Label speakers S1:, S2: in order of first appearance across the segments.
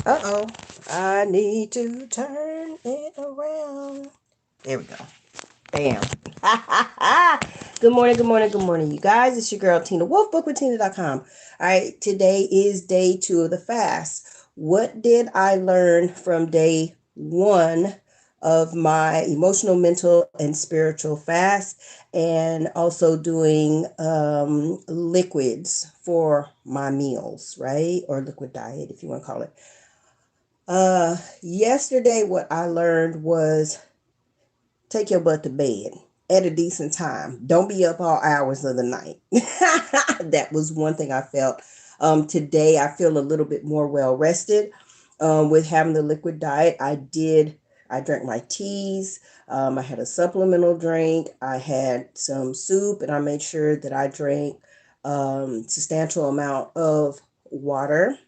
S1: Uh-oh. I need to turn it around. There we go. Bam. Good morning, good morning, good morning, you guys. It's your girl, Tina Wolf, bookwithtina.com. All right, today is day 2 of the fast. What did I learn from day 1 of my emotional, mental, and spiritual fast? And also doing liquids for my meals, right? Or liquid diet, if you want to call it. Yesterday, what I learned was take your butt to bed at a decent time. Don't be up all hours of the night. That was one thing I felt. Today, I feel a little bit more well rested with having the liquid diet. I drank my teas. I had a supplemental drink. I had some soup, and I made sure that I drank substantial amount of water.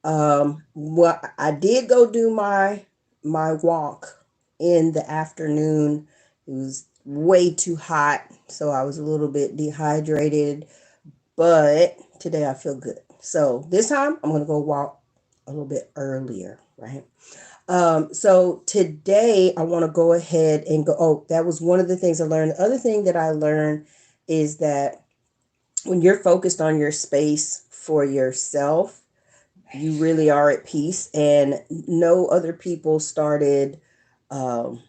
S1: Well, I did go do my walk in the afternoon. It was way too hot, so I was a little bit dehydrated, but today I feel good. So this time I'm gonna go walk a little bit earlier, right? So today I want to go ahead and go. Oh, that was one of the things I learned. The other thing that I learned is that when you're focused on your space for yourself, you really are at peace, and no other people started um,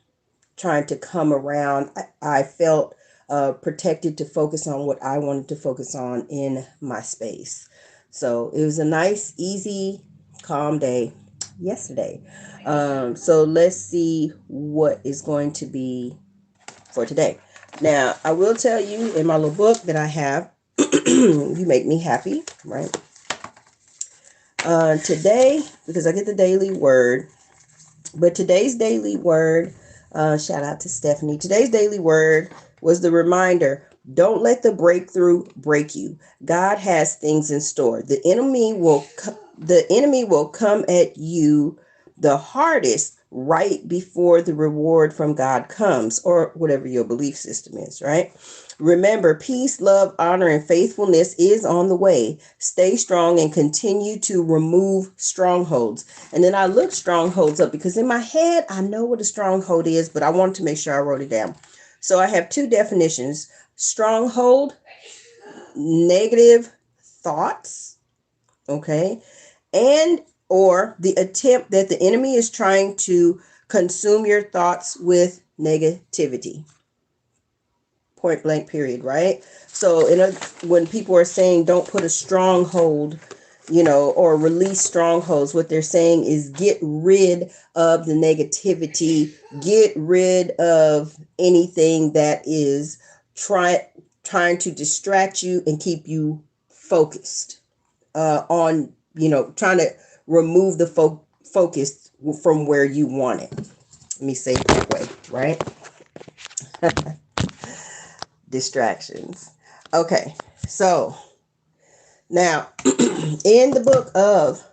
S1: trying to come around. I felt protected to focus on what I wanted to focus on in my space. So it was a nice, easy, calm day yesterday. So let's see what is going to be for today. Now, I will tell you in my little book that I have, You Make Me Happy, right? Today, because I get the daily word, but today's daily word, shout out to Stephanie. Today's daily word was the reminder: don't let the breakthrough break you. God has things in store. The enemy will come at you the hardest right before the reward from God comes, or whatever your belief system is, right? Remember, peace, love, honor, and faithfulness is on the way. Stay strong and continue to remove strongholds. And then I looked strongholds up because in my head, I know what a stronghold is, but I wanted to make sure I wrote it down. So I have 2 definitions: stronghold, negative thoughts, okay, and or the attempt that the enemy is trying to consume your thoughts with negativity. Point blank, period, right? So when people are saying don't put a stronghold, or release strongholds, what they're saying is get rid of the negativity, get rid of anything that is trying to distract you and keep you focused on, trying to remove the focus from where you want it. Let me say it that way, right? Distractions. Okay, so now in the book of,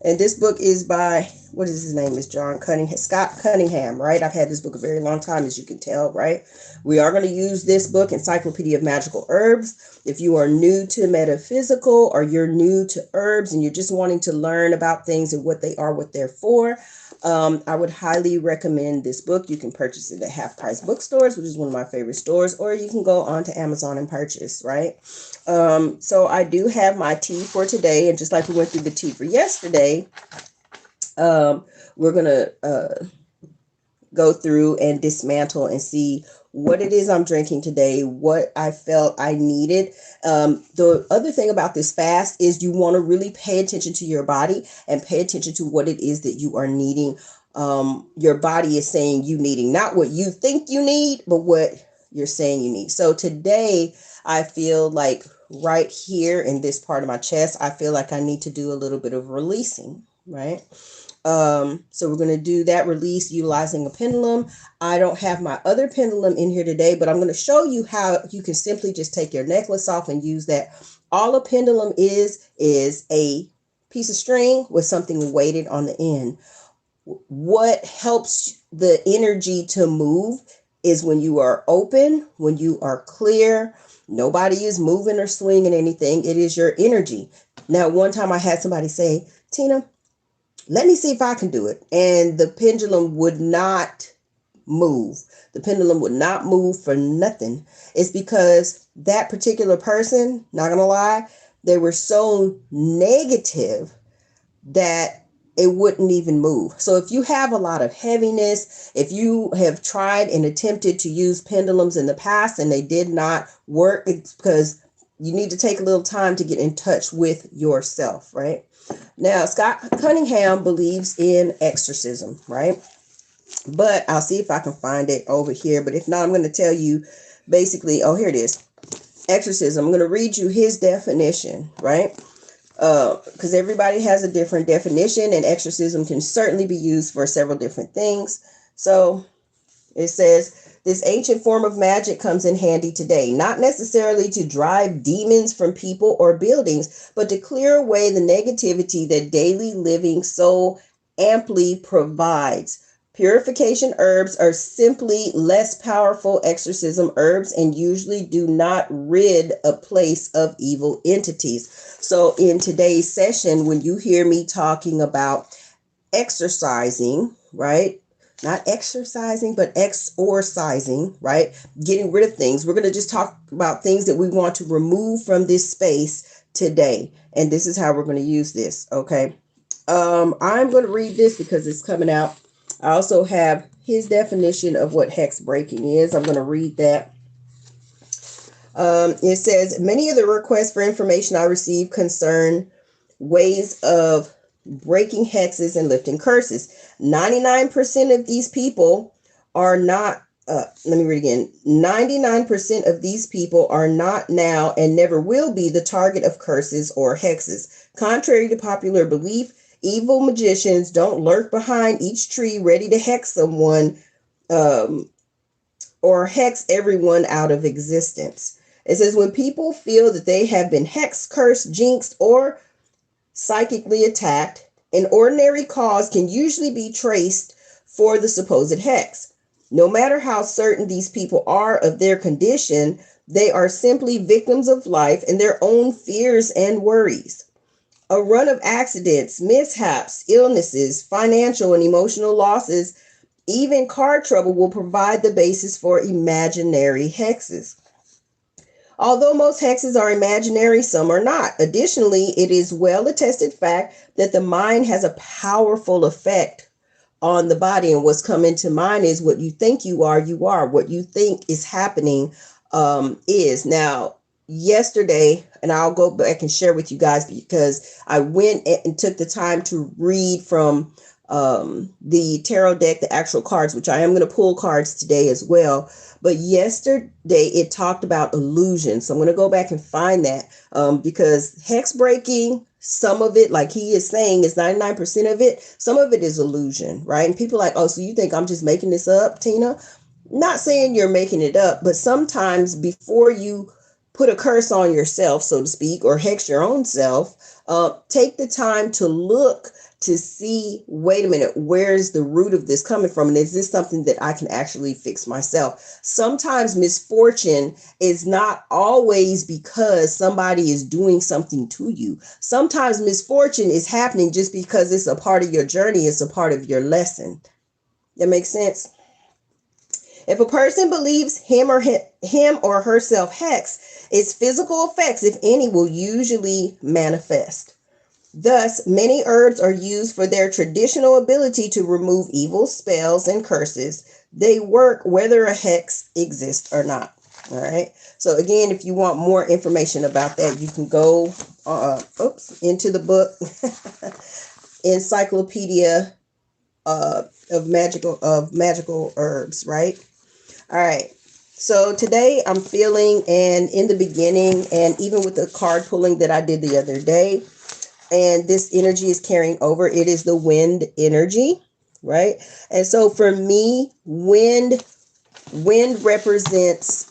S1: and this book is by, what is his name? Is Scott Cunningham, right? I've had this book a very long time, as you can tell, right? We are going to use this book, Encyclopedia of Magical Herbs. If you are new to metaphysical, or you're new to herbs and you're just wanting to learn about things and what they are, what they're for, I would highly recommend this book. You can purchase it at Half Price Bookstores, which is one of my favorite stores, or you can go onto Amazon and purchase, right? So I do have my tea for today, and just like we went through the tea for yesterday, we're gonna go through and dismantle and see what it is I'm drinking today, what I felt I needed. The other thing about this fast is you want to really pay attention to your body and pay attention to what it is that you are needing. Your body is saying you needing, not what you think you need, but what you're saying you need. So today I feel like right here in this part of my chest, I feel like I need to do a little bit of releasing, right? So we're going to do that release utilizing a pendulum. I don't have my other pendulum in here today, but I'm going to show you how you can simply just take your necklace off and use that. All a pendulum is a piece of string with something weighted on the end. What helps the energy to move is when you are open, when you are clear, nobody is moving or swinging anything. It is your energy. Now, one time I had somebody say, Tina, let me see if I can do it. And the pendulum would not move. The pendulum would not move for nothing. It's because that particular person, not gonna lie, they were so negative that it wouldn't even move. So if you have a lot of heaviness, if you have tried and attempted to use pendulums in the past and they did not work, it's because you need to take a little time to get in touch with yourself, right? Now, Scott Cunningham believes in exorcism, right? But I'll see if I can find it over here. But if not, I'm going to tell you basically, oh, here it is. Exorcism. I'm going to read you his definition, right? Because everybody has a different definition, and exorcism can certainly be used for several different things. So it says, this ancient form of magic comes in handy today, not necessarily to drive demons from people or buildings, but to clear away the negativity that daily living so amply provides. Purification herbs are simply less powerful exorcism herbs and usually do not rid a place of evil entities. So in today's session, when you hear me talking about exercising, right? Not exercising, but exorcising, right? Getting rid of things. We're going to just talk about things that we want to remove from this space today. And this is how we're going to use this, okay? I'm going to read this because it's coming out. I also have his definition of what hex breaking is. I'm going to read that. It says, many of the requests for information I receive concern ways of breaking hexes and lifting curses. 99% of these people are not, let me read again. 99% of these people are not now and never will be the target of curses or hexes. Contrary to popular belief, evil magicians don't lurk behind each tree ready to hex someone or hex everyone out of existence. It says, when people feel that they have been hexed, cursed, jinxed, or psychically attacked, an ordinary cause can usually be traced for the supposed hex. No matter how certain these people are of their condition, they are simply victims of life and their own fears and worries. A run of accidents, mishaps, illnesses, financial and emotional losses, even car trouble will provide the basis for imaginary hexes. Although most hexes are imaginary, some are not. Additionally, it is well attested fact that the mind has a powerful effect on the body. And what's coming to mind is what you think you are, you are. What you think is happening is. Now, yesterday, and I'll go back and share with you guys because I went and took the time to read from the tarot deck, the actual cards, which I am going to pull cards today as well. But yesterday it talked about illusion. So I'm going to go back and find that because hex breaking, some of it, like he is saying, is 99% of it. Some of it is illusion, right? And people are like, oh, so you think I'm just making this up, Tina? Not saying you're making it up, but sometimes before you put a curse on yourself, so to speak, or hex your own self, take the time to look to see, wait a minute, where's the root of this coming from? And is this something that I can actually fix myself? Sometimes misfortune is not always because somebody is doing something to you. Sometimes misfortune is happening just because it's a part of your journey. It's a part of your lesson. That makes sense? If a person believes him or herself hex, its physical effects, if any, will usually manifest. Thus, many herbs are used for their traditional ability to remove evil spells and curses. They work whether a hex exists or not. All right. So again, if you want more information about that, you can go into the book Encyclopedia of Magical Herbs, right? All right. So today I'm feeling, and in the beginning, and even with the card pulling that I did the other day, and this energy is carrying over, it is the wind energy, right? And so for me, wind represents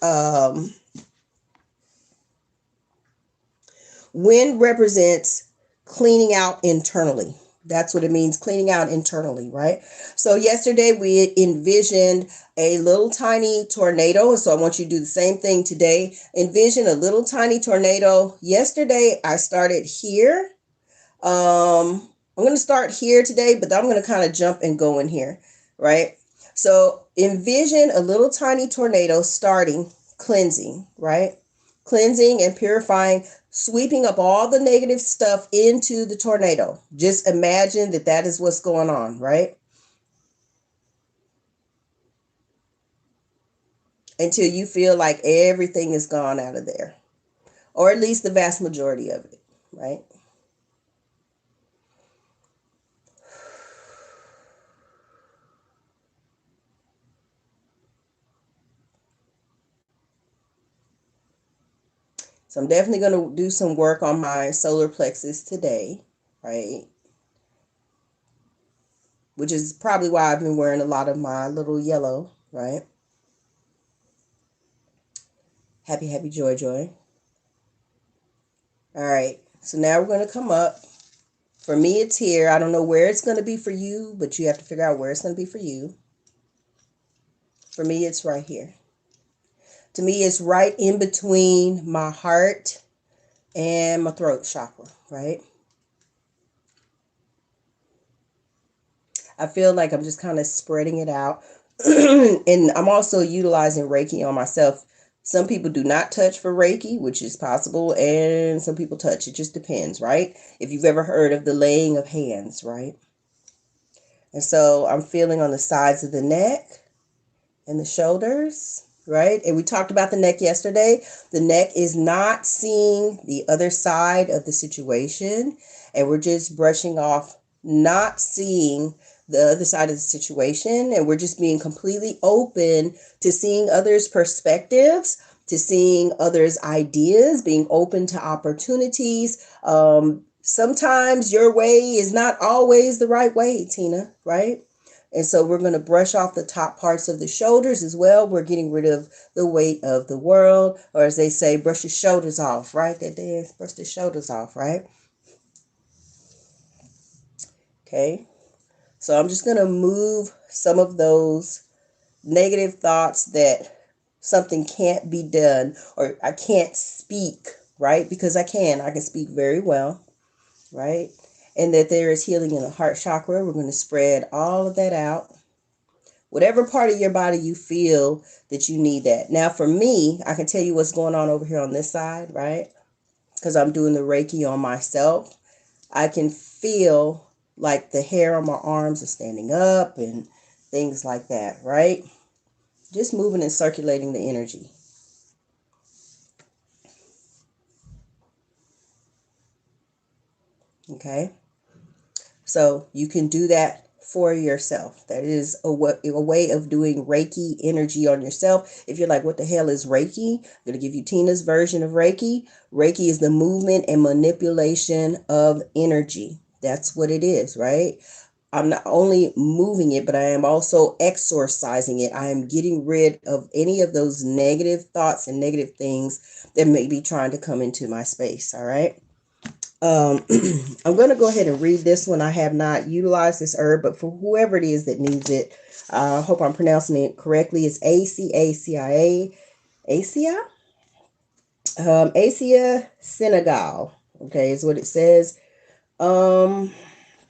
S1: cleaning out internally. That's what it means, cleaning out internally, right? So yesterday we envisioned a little tiny tornado. So I want you to do the same thing today. Envision a little tiny tornado. Yesterday I started here. I'm going to start here today, but I'm going to kind of jump and go in here, right? So envision a little tiny tornado starting cleansing, right? Cleansing and purifying, sweeping up all the negative stuff into the tornado. Just imagine that that is what's going on, right? Until you feel like everything is gone out of there, or at least the vast majority of it, right? So I'm definitely going to do some work on my solar plexus today, right? Which is probably why I've been wearing a lot of my little yellow, right? Happy, happy, joy, joy. All right. So now we're going to come up. For me, it's here. I don't know where it's going to be for you, but you have to figure out where it's going to be for you. For me, it's right here. To me, it's right in between my heart and my throat chakra, right? I feel like I'm just kind of spreading it out. And I'm also utilizing Reiki on myself. Some people do not touch for Reiki, which is possible, and some people touch. It just depends, right? If you've ever heard of the laying of hands, right? And so I'm feeling on the sides of the neck and the shoulders, right? And we talked about the neck yesterday. The neck is not seeing the other side of the situation, and we're just brushing off not seeing the other side of the situation, and we're just being completely open to seeing others' perspectives, to seeing others' ideas, being open to opportunities. Sometimes your way is not always the right way, Tina, right? And so we're going to brush off the top parts of the shoulders as well. We're getting rid of the weight of the world, or as they say, brush your shoulders off, right? That dance, brush the shoulders off, right? Okay. So I'm just going to move some of those negative thoughts that something can't be done or I can't speak, right? Because I can speak very well, right? And that there is healing in the heart chakra. We're going to spread all of that out. Whatever part of your body you feel that you need that. Now, for me, I can tell you what's going on over here on this side, right? Because I'm doing the Reiki on myself. I can feel like the hair on my arms is standing up and things like that, right? Just moving and circulating the energy. Okay. So you can do that for yourself. That is a way of doing Reiki energy on yourself. If you're like, what the hell is Reiki? I'm going to give you Tina's version of Reiki. Reiki is the movement and manipulation of energy. That's what it is, right? I'm not only moving it, but I am also exorcising it. I am getting rid of any of those negative thoughts and negative things that may be trying to come into my space. All right. Um, I'm going to go ahead and read this one. I have not utilized this herb, but for whoever it is that needs it, I hope I'm pronouncing it correctly. It's ACACIA, ACIA, Acea Senegal. Okay, is what it says. Um,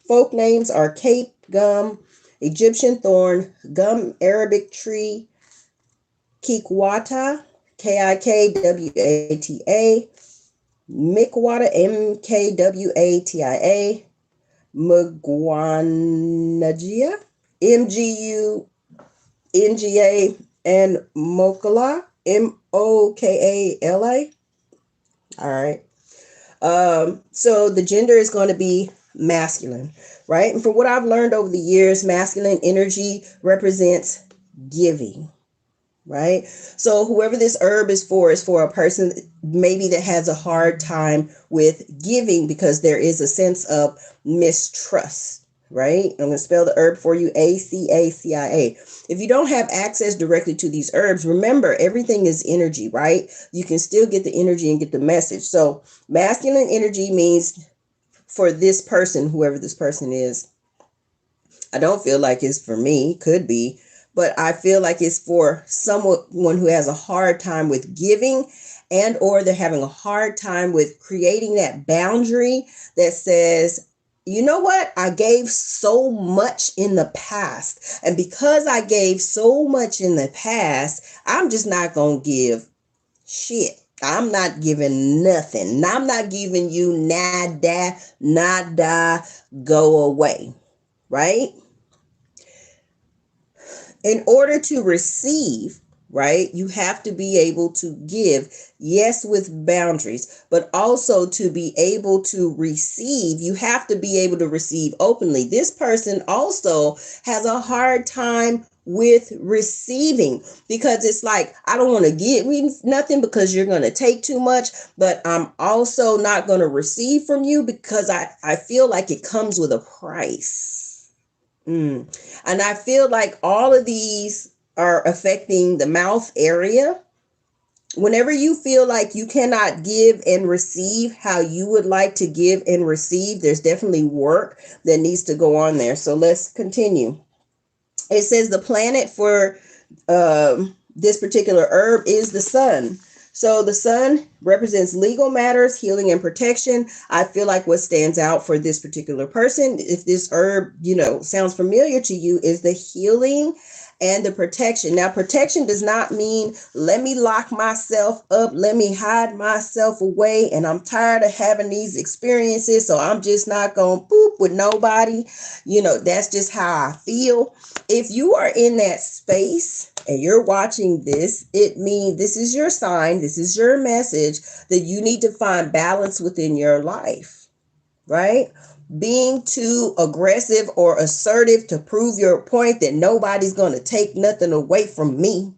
S1: Folk names are Cape gum, Egyptian thorn, gum Arabic tree, Kikwata, Kikwata, Mikwata, Mkwata, Mguanagia, MGUNGA, and Mokala, Mokala. All right. So the gender is going to be masculine, right? And from what I've learned over the years, masculine energy represents giving, right? So whoever this herb is for a person maybe that has a hard time with giving because there is a sense of mistrust, right? I'm going to spell the herb for you, ACACIA. If you don't have access directly to these herbs, remember everything is energy, right? You can still get the energy and get the message. So masculine energy means for this person, whoever this person is, I don't feel like it's for me, could be, but I feel like it's for someone who has a hard time with giving and or they're having a hard time with creating that boundary that says, you know what? I gave so much in the past. And because I gave so much in the past, I'm just not going to give shit. I'm not giving nothing. I'm not giving you nada, nada, go away, right? In order to receive, right, you have to be able to give, yes, with boundaries, but also to be able to receive, you have to be able to receive openly. This person also has a hard time with receiving because it's like, I don't want to give me nothing because you're going to take too much, but I'm also not going to receive from you because I feel like it comes with a price. And I feel like all of these are affecting the mouth area. Whenever you feel like you cannot give and receive how you would like to give and receive, there's definitely work that needs to go on there. So let's continue. It says the planet for this particular herb is the sun. So the sun represents legal matters, healing, and protection. I feel like what stands out for this particular person, if this herb, sounds familiar to you, is the healing and the protection. Now, protection does not mean let me lock myself up, let me hide myself away, and I'm tired of having these experiences, so I'm just not going to boop with nobody. That's just how I feel. If you are in that space and you're watching this, it means this is your sign, this is your message that you need to find balance within your life, right? Being too aggressive or assertive to prove your point that nobody's going to take nothing away from me.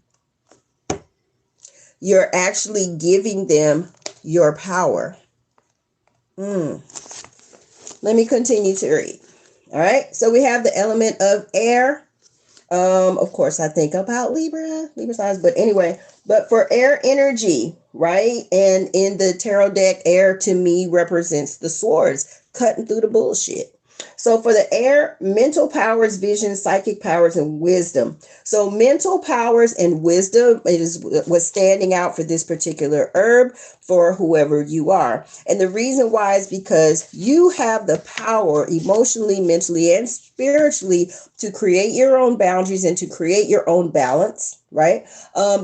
S1: You're actually giving them your power. Let me continue to read. All right. So we have the element of air. Of course, I think about Libra signs, but anyway, but for air energy, right? And in the tarot deck, air to me represents the swords cutting through the bullshit. So for the air, mental powers, vision, psychic powers, and wisdom. So mental powers and wisdom is what's standing out for this particular herb for whoever you are. And the reason why is because you have the power emotionally, mentally, and spiritually to create your own boundaries and to create your own balance, right?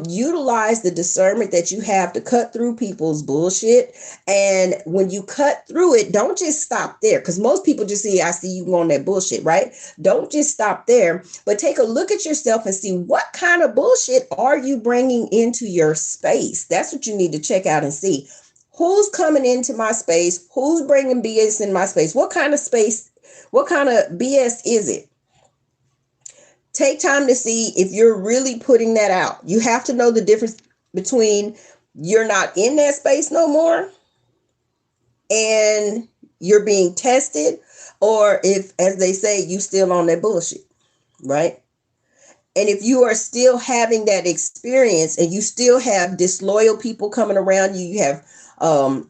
S1: Utilize the discernment that you have to cut through people's bullshit. And when you cut through it, don't just stop there, because most people just see, I see you on that bullshit, right? Don't just stop there, but take a look at yourself and see what kind of bullshit are you bringing into your space. That's what you need to check out and see. Who's coming into my space? Who's bringing BS in my space? What kind of space? What kind of BS is it? Take time to see if you're really putting that out. You have to know the difference between you're not in that space no more and you're being tested, or if, as they say, you still on that bullshit, right? And if you are still having that experience and you still have disloyal people coming around you, you have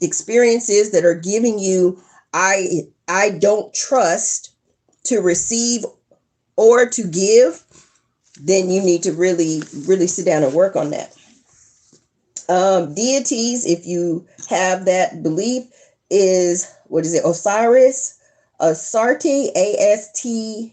S1: experiences that are giving you, I don't trust to receive or to give, then you need to really, really sit down and work on that. Deities, if you have that belief, is, what is it? Osiris, Astarte, Astarte,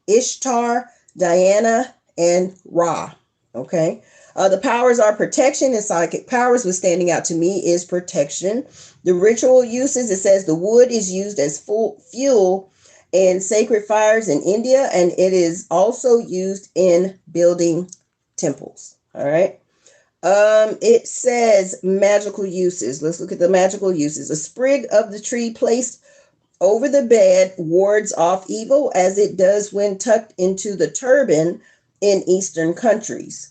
S1: Ishtar, Diana, and Ra. Okay. The powers are protection and psychic powers. What's standing out to me is protection. The ritual uses, it says the wood is used as fuel in sacred fires in India, and it is also used in building temples. All right. It says magical uses. Let's look at the magical uses. A sprig of the tree placed over the bed wards off evil, as it does when tucked into the turban in Eastern countries.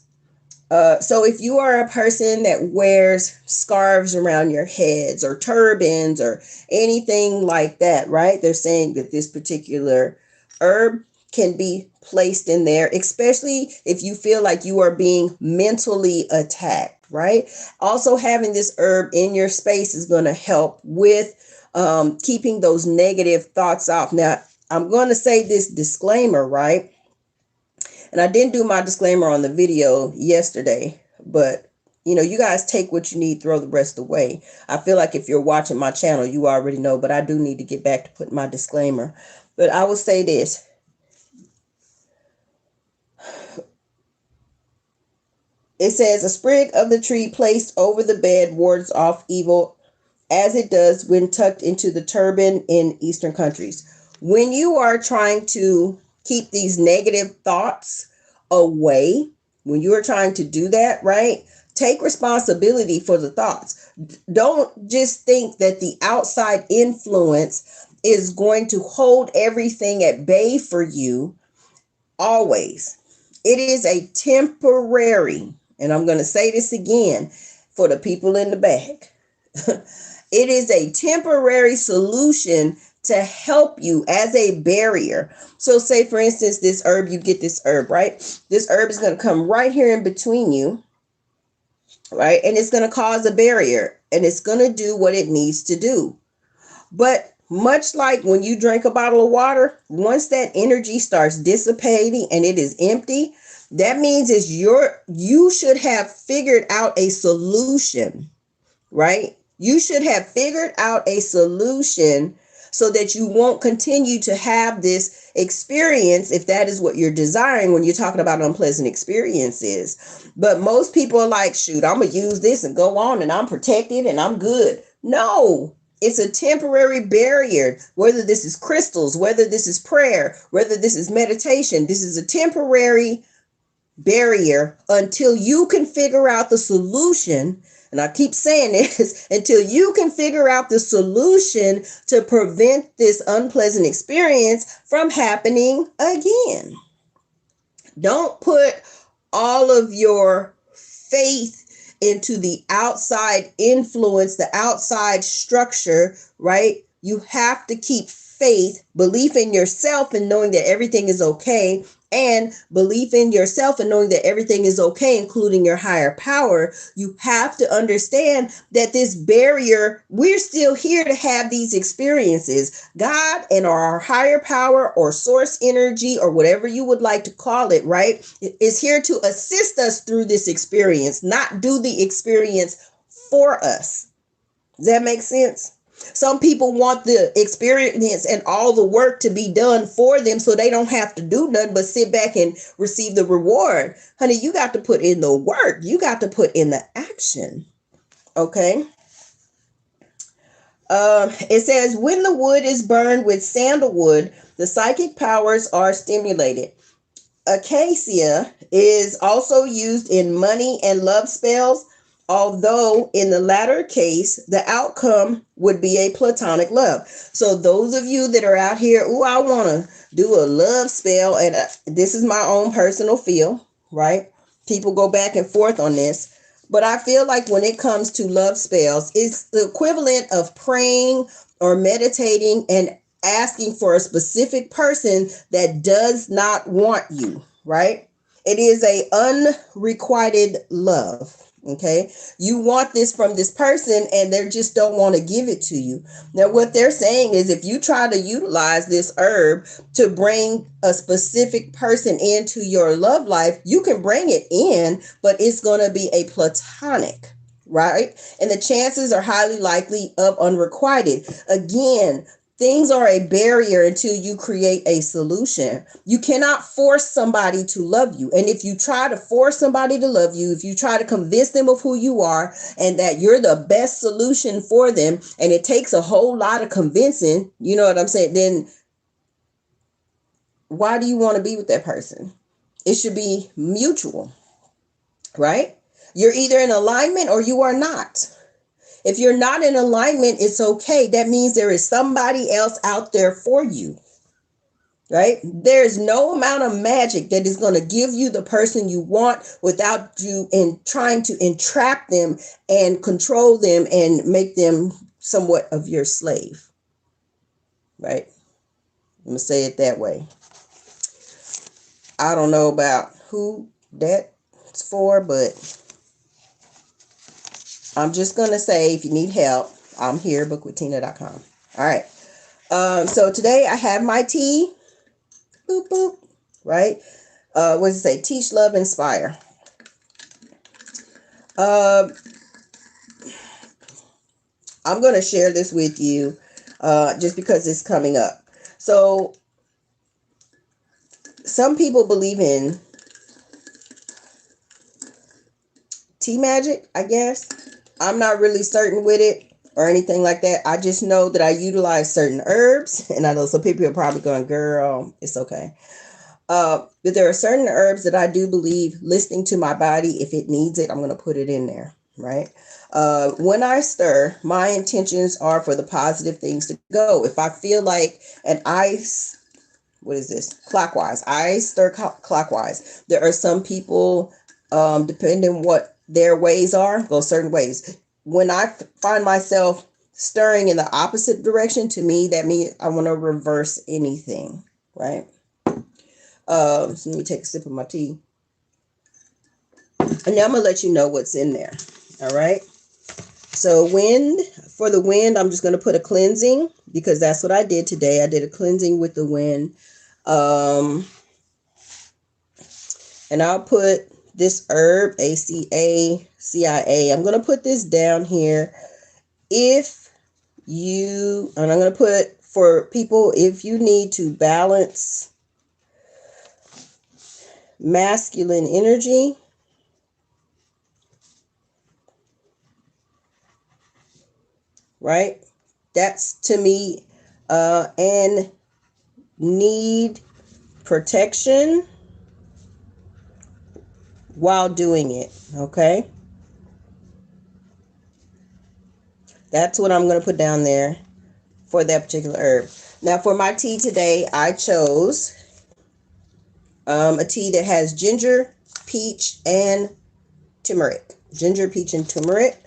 S1: So if you are a person that wears scarves around your heads or turbans or anything like that, right? They're saying that this particular herb can be placed in there, especially if you feel like you are being mentally attacked, right? Also, having this herb in your space is going to help with keeping those negative thoughts off. Now, I'm going to say this disclaimer, right? And I didn't do my disclaimer on the video yesterday, but You know, you guys take what you need, throw the rest away. I feel like if you're watching my channel, you already know, but I do need to get back to putting my disclaimer. But I will say this. It says, a sprig of the tree placed over the bed wards off evil, as it does when tucked into the turban in Eastern countries. When you are trying to keep these negative thoughts away, when you are trying to do that, right? Take responsibility for the thoughts. Don't just think that the outside influence is going to hold everything at bay for you always. It is a temporary, and I'm going to say this again for the people in the back. It is a temporary solution to help you as a barrier. So say, for instance, this herb, you get this herb, right? This herb is going to come right here in between you, right? And it's going to cause a barrier, and it's going to do what it needs to do. But much like when you drink a bottle of water, once that energy starts dissipating and it is empty, that means you should have figured out a solution, right? You should have figured out a solution so that you won't continue to have this experience, if that is what you're desiring when you're talking about unpleasant experiences. But most people are like, shoot, I'm going to use this and go on and I'm protected and I'm good. No, it's a temporary barrier. Whether this is crystals, whether this is prayer, whether this is meditation, this is a temporary barrier until you can figure out the solution. And I keep saying this, until you can figure out the solution to prevent this unpleasant experience from happening again. Don't put all of your faith into the outside influence, the outside structure, right? You have to keep faith, belief in yourself, and knowing that everything is okay, and belief in yourself and knowing that everything is okay, including your higher power. You have to understand that this barrier, we're still here to have these experiences. God and our higher power or source energy or whatever you would like to call it, right, is here to assist us through this experience, not do the experience for us. Does that make sense? Some people want the experience and all the work to be done for them so they don't have to do nothing but sit back and receive the reward. Honey, you got to put in the work. You got to put in the action. Okay. It says, when the wood is burned with sandalwood, the psychic powers are stimulated. Acacia is also used in money and love spells, although in the latter case, the outcome would be a platonic love. So those of you that are out here, oh, I want to do a love spell, and this is my own personal feel, right? People go back and forth on this. But I feel like when it comes to love spells, it's the equivalent of praying or meditating and asking for a specific person that does not want you, right? It is a unrequited love. Okay. You want this from this person and they just don't want to give it to you. Now, what they're saying is if you try to utilize this herb to bring a specific person into your love life, you can bring it in, but it's going to be a platonic, right? And the chances are highly likely of unrequited. Again, things are a barrier until you create a solution. You cannot force somebody to love you. And if you try to force somebody to love you, if you try to convince them of who you are and that you're the best solution for them, and it takes a whole lot of convincing, you know what I'm saying, then why do you want to be with that person? It should be mutual, right? You're either in alignment or you are not. If you're not in alignment, it's okay. That means there is somebody else out there for you, right? There's no amount of magic that is going to give you the person you want without you in trying to entrap them and control them and make them somewhat of your slave, right? I'm going to say it that way. I don't know about who that's for, but I'm just going to say, if you need help, I'm here, bookwithtina.com. All right. So today I have my tea, boop, boop, right? What does it say? Teach, love, inspire. Uh, I'm going to share this with you just because it's coming up. So some people believe in tea magic, I guess. I'm not really certain with it or anything like that. I just know that I utilize certain herbs, and I know some people are probably going, girl, it's okay. But there are certain herbs that I do believe listening to my body, if it needs it, I'm going to put it in there, right? When I stir, my intentions are for the positive things to go. If I feel like an ice, what is this? Clockwise. I stir clockwise. There are some people, depending what their ways are, go certain ways. When I find myself stirring in the opposite direction, to me, that means I want to reverse anything, right? So let me take a sip of my tea. And now I'm going to let you know what's in there. All right. So for the wind, I'm just going to put a cleansing because that's what I did today. I did a cleansing with the wind. And I'll put this herb, ACACIA. I'm going to put this down here. And I'm going to put for people, if you need to balance masculine energy, right? That's to me, and need protection while doing it. Okay. That's what I'm going to put down there for that particular herb. Now for my tea today, I chose a tea that has ginger, peach, and turmeric. Ginger, peach, and turmeric.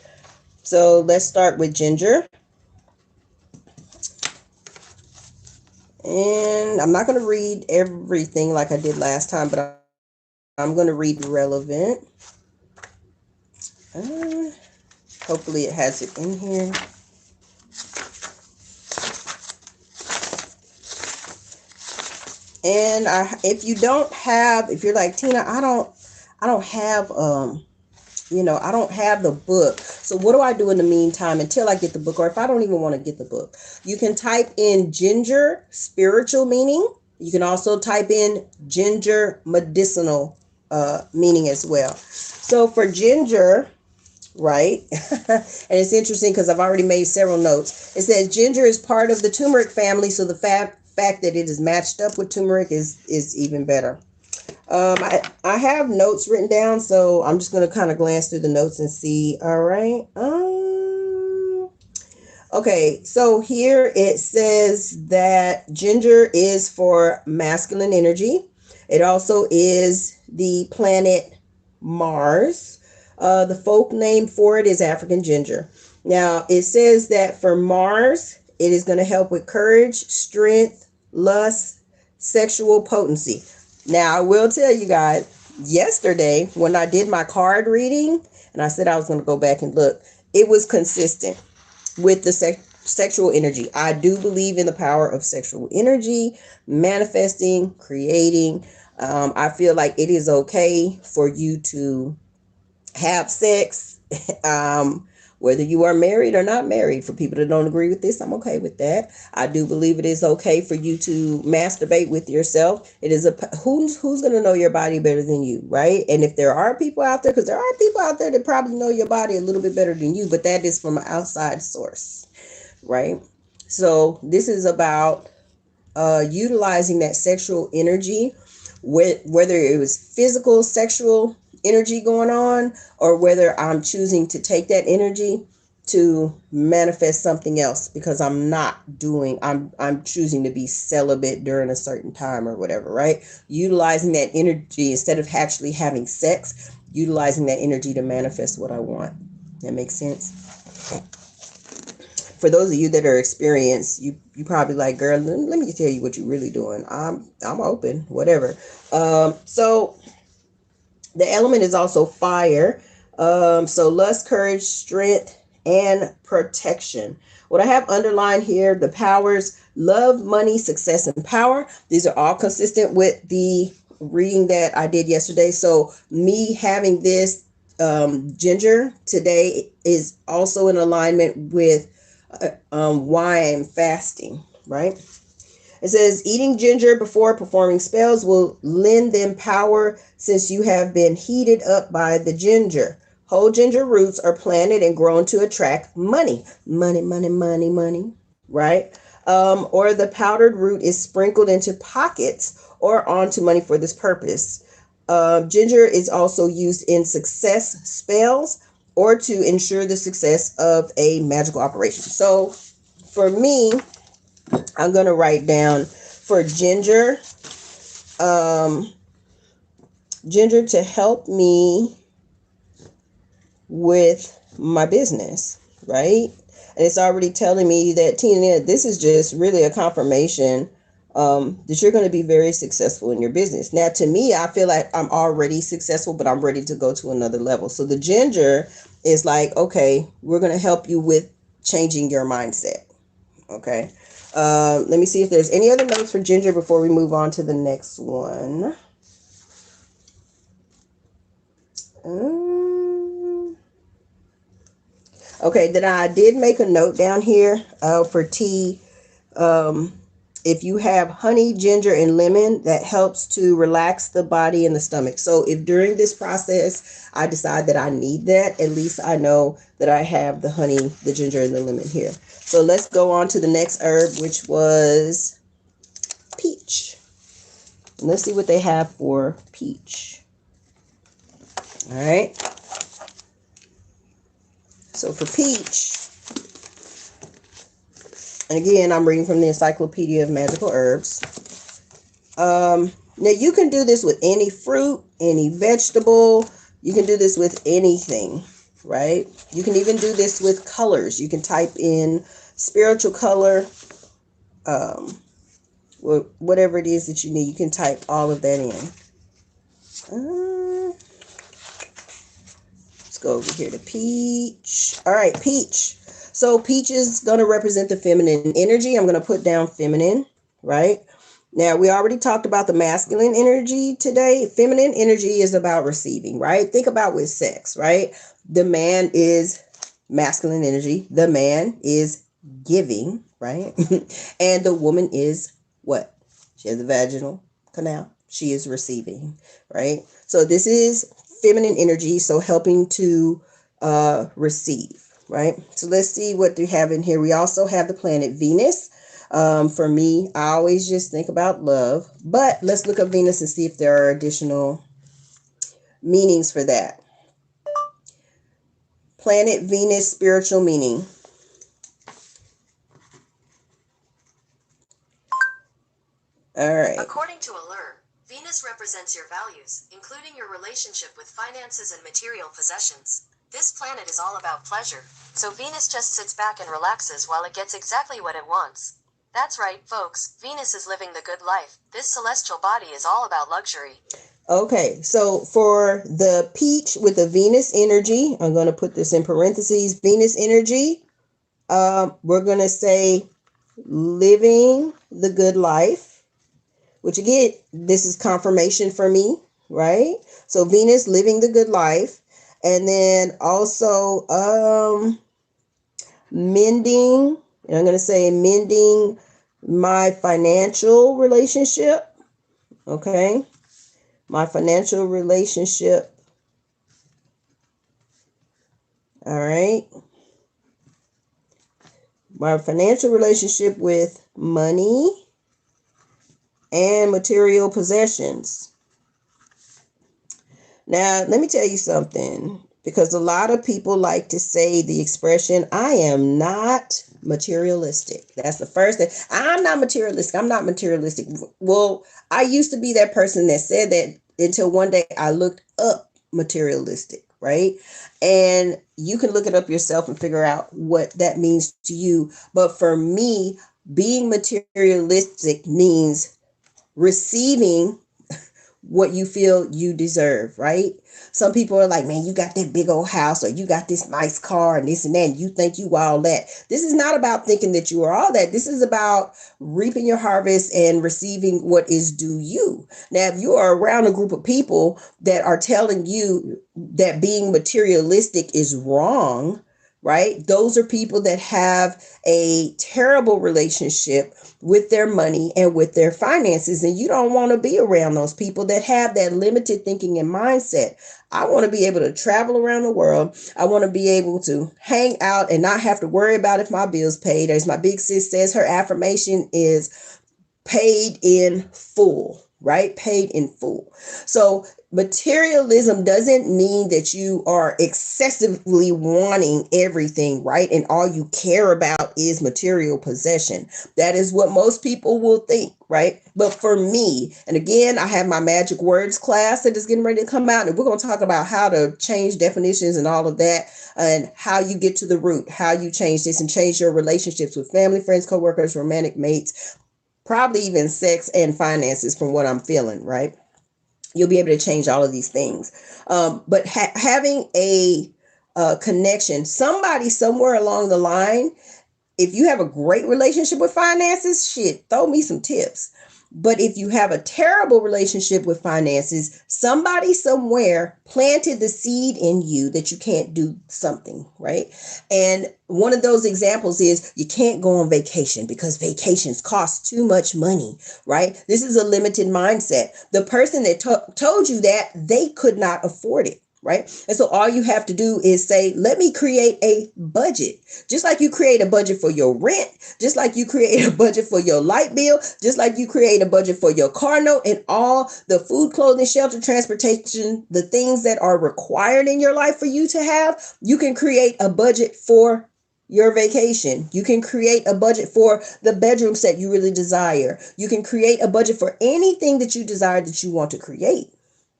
S1: So let's start with ginger. And I'm not going to read everything like I did last time, but I'm going to read relevant. Hopefully it has it in here. And if you're like, Tina, I don't have, I don't have the book. So what do I do in the meantime until I get the book? Or if I don't even want to get the book, you can type in ginger spiritual meaning. You can also type in ginger medicinal meaning as well. So for ginger, right? And it's interesting because I've already made several notes. It says ginger is part of the turmeric family. So the fact that it is matched up with turmeric is even better. I have notes written down, so I'm just going to kind of glance through the notes and see. All right. Okay, so here it says that ginger is for masculine energy. It also is the planet Mars. The folk name for it is African ginger. Now, it says that for Mars, it is going to help with courage, strength, lust, sexual potency. Now, I will tell you guys, yesterday when I did my card reading, and I said I was going to go back and look, it was consistent with the sexual energy. I do believe in the power of sexual energy, manifesting, creating. I feel like it is okay for you to have sex, whether you are married or not married. For people that don't agree with this, I'm okay with that. I do believe it is okay for you to masturbate with yourself. It is who's going to know your body better than you, right? And if there are people out there, because there are people out there that probably know your body a little bit better than you, but that is from an outside source, right? So this is about utilizing that sexual energy, whether it was physical, sexual energy going on, or whether I'm choosing to take that energy to manifest something else because I'm choosing to be celibate during a certain time or whatever, right? Utilizing that energy instead of actually having sex, utilizing that energy to manifest what I want. That makes sense? For those of you that are experienced, you probably like, girl, let me tell you what you're really doing. I'm open, whatever. So the element is also fire. So lust, courage, strength, and protection. What I have underlined here, the powers: love, money, success, and power. These are all consistent with the reading that I did yesterday. So me having this ginger today is also in alignment with wine fasting, right? It says eating ginger before performing spells will lend them power since you have been heated up by the ginger. Whole ginger roots are planted and grown to attract money. Money, money, money, money, right? Or the powdered root is sprinkled into pockets or onto money for this purpose. Ginger is also used in success spells or to ensure the success of a magical operation. So for me, I'm going to write down for um, ginger to help me with my business, right? And it's already telling me that, Tina, this is just really a confirmation that you're going to be very successful in your business. Now, to me, I feel like I'm already successful, but I'm ready to go to another level. So the ginger is like, okay, we're going to help you with changing your mindset. Okay. Let me see if there's any other notes for ginger before we move on to the next one. Okay, then I did make a note down here for tea. If you have honey, ginger, and lemon, that helps to relax the body and the stomach. So if during this process I decide that I need that, at least I know that I have the honey, the ginger, and the lemon here. So let's go on to the next herb, which was peach. And let's see what they have for peach. All right. So for peach, and again, I'm reading from the Encyclopedia of Magical Herbs. Now you can do this with any fruit, any vegetable. You can do this with anything, right? You can even do this with colors. You can type in spiritual color, whatever it is that you need. You can type all of that in. Let's go over here to peach. All right, peach. So peach is going to represent the feminine energy. I'm going to put down feminine, right? Now, we already talked about the masculine energy today. Feminine energy is about receiving, right? Think about with sex, right? The man is masculine energy. The man is giving, right? And the woman is what? She has a vaginal canal. She is receiving, right? So this is feminine energy, so helping to receive, right? So let's see what we have in here. We also have the planet Venus. For me, I always just think about love, but let's look up Venus and see if there are additional meanings for that. Planet Venus, spiritual meaning. All right.
S2: According to Allure, Venus represents your values, including your relationship with finances and material possessions. This planet is all about pleasure, so Venus just sits back and relaxes while it gets exactly what it wants. That's right, folks, Venus is living the good life. This celestial body is all about luxury.
S1: Okay, so for the peach with the Venus energy, I'm going to put this in parentheses, Venus energy, we're going to say living the good life, which again, this is confirmation for me, right? So Venus, living the good life. And then also mending, and I'm going to say mending my financial relationship, okay? My financial relationship. All right. My financial relationship with money and material possessions. Now, let me tell you something, because a lot of people like to say the expression, I am not materialistic. That's the first thing. I'm not materialistic. I'm not materialistic. Well, I used to be that person that said that until one day I looked up materialistic, right? And you can look it up yourself and figure out what that means to you. But for me, being materialistic means receiving what you feel you deserve, right? Some people are like, man, you got that big old house, or you got this nice car and this and that, and you think you all that. This is not about thinking that you are all that. This is about reaping your harvest and receiving what is due you. Now, if you are around a group of people that are telling you that being materialistic is wrong, right? Those are people that have a terrible relationship with their money and with their finances. And you don't want to be around those people that have that limited thinking and mindset. I want to be able to travel around the world. I want to be able to hang out and not have to worry about if my bills paid. As my big sis says, her affirmation is paid in full, right? Paid in full. So materialism doesn't mean that you are excessively wanting everything, right? And all you care about is material possession. That is what most people will think, right? But for me, and again, I have my magic words class that is getting ready to come out, and we're going to talk about how to change definitions and all of that, and how you get to the root, how you change this and change your relationships with family, friends, coworkers, romantic mates, probably even sex and finances, from what I'm feeling, right? You'll be able to change all of these things. But having a connection, somebody somewhere along the line, if you have a great relationship with finances, shit, throw me some tips. But if you have a terrible relationship with finances, somebody somewhere planted the seed in you that you can't do something, right? And one of those examples is you can't go on vacation because vacations cost too much money, right? This is a limited mindset. The person that told you that, they could not afford it. Right. And so all you have to do is say, let me create a budget, just like you create a budget for your rent, just like you create a budget for your light bill, just like you create a budget for your car note and all the food, clothing, shelter, transportation, the things that are required in your life for you to have. You can create a budget for your vacation. You can create a budget for the bedroom set you really desire. You can create a budget for anything that you desire that you want to create.